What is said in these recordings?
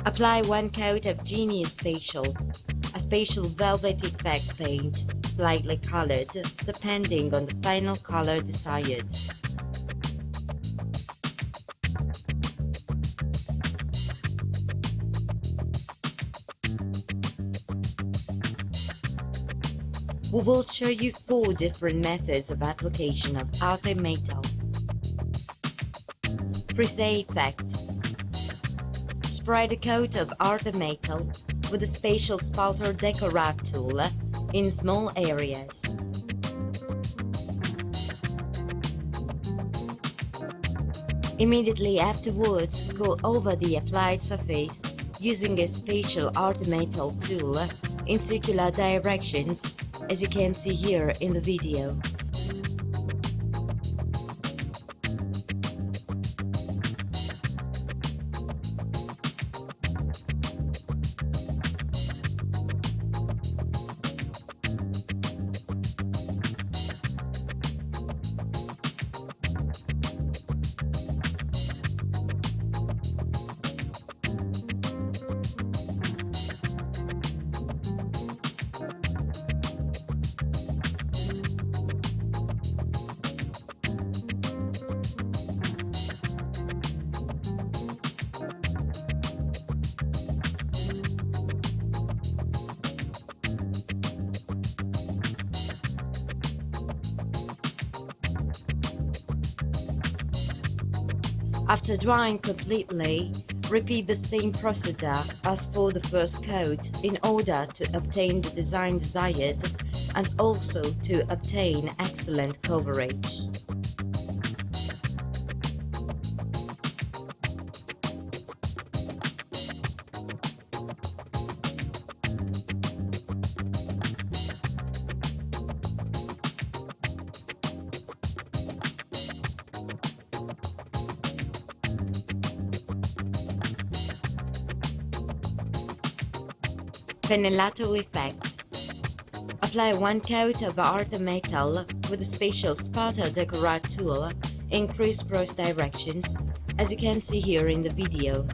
Apply one coat of Genius Spatial, a spatial velvet effect paint, slightly colored, depending on the final color desired. We will show you 4 different methods of application of ArtheMetal. Frisè Effect. Spread a coat of ArtheMetal with the spatial spalter decorate tool in small areas. Immediately afterwards, go over the applied surface using a spatial ArtheMetal tool in circular directions, as you can see here in the video. After drying completely, repeat the same procedure as for the first coat in order to obtain the design desired and also to obtain excellent coverage. Pennellato Effect. Apply one coat of ArtheMetal with the spatial spalter decorate tool in crisscross directions, as you can see here in the video.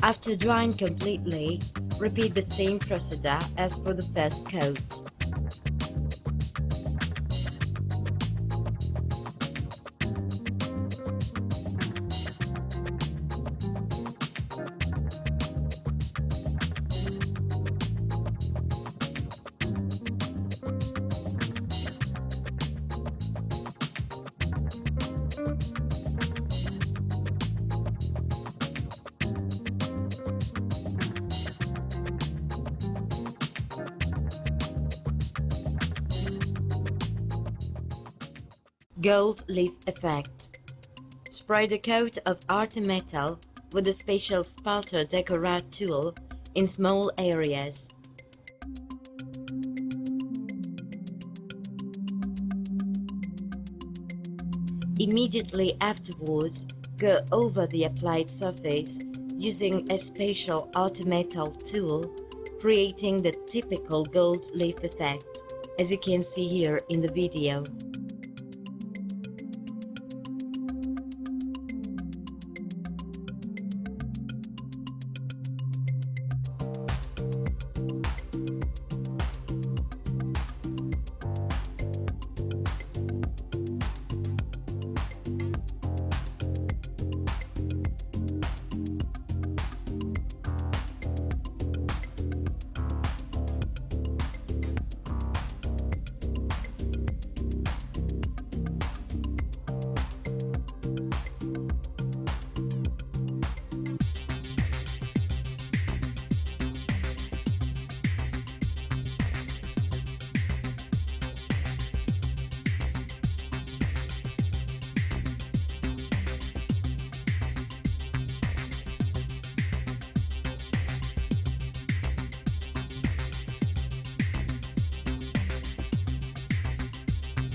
After drying completely, repeat the same procedure as for the first coat. Gold Leaf Effect. Spread a coat of ArtheMetal with the spatial spalter decorate tool in small areas. Immediately afterwards, go over the applied surface using a spatial ArtheMetal tool, creating the typical gold leaf effect, as you can see here in the video.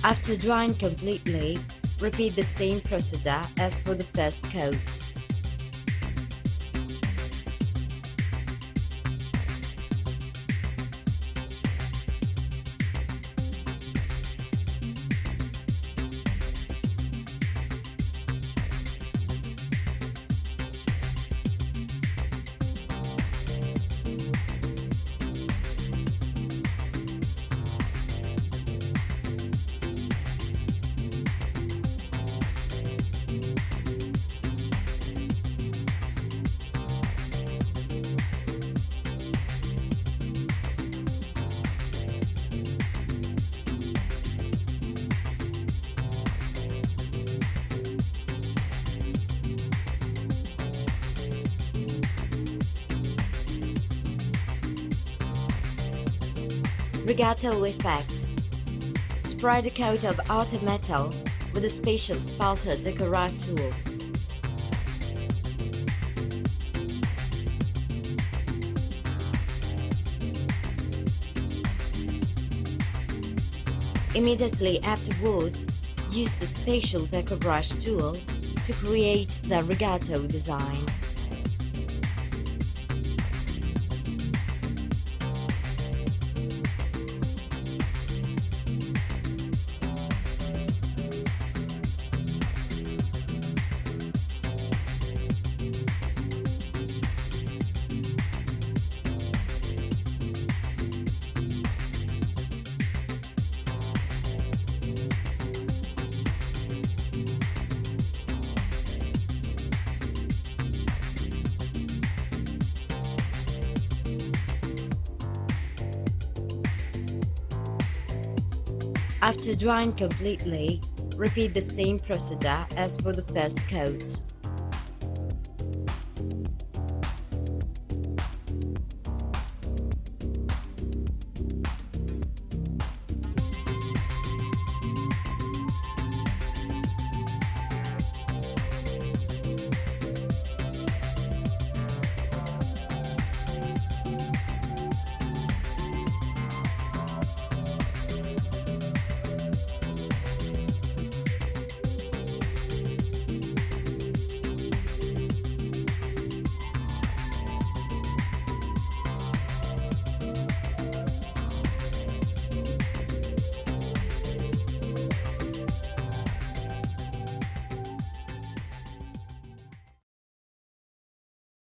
After drying completely, repeat the same procedure as for the first coat. Rigato Effect. Spray the coat of ArtheMetal with a special spalter decora tool. Immediately afterwards, use the special decobrush tool to create the Rigato design. After drying completely, repeat the same procedure as for the first coat.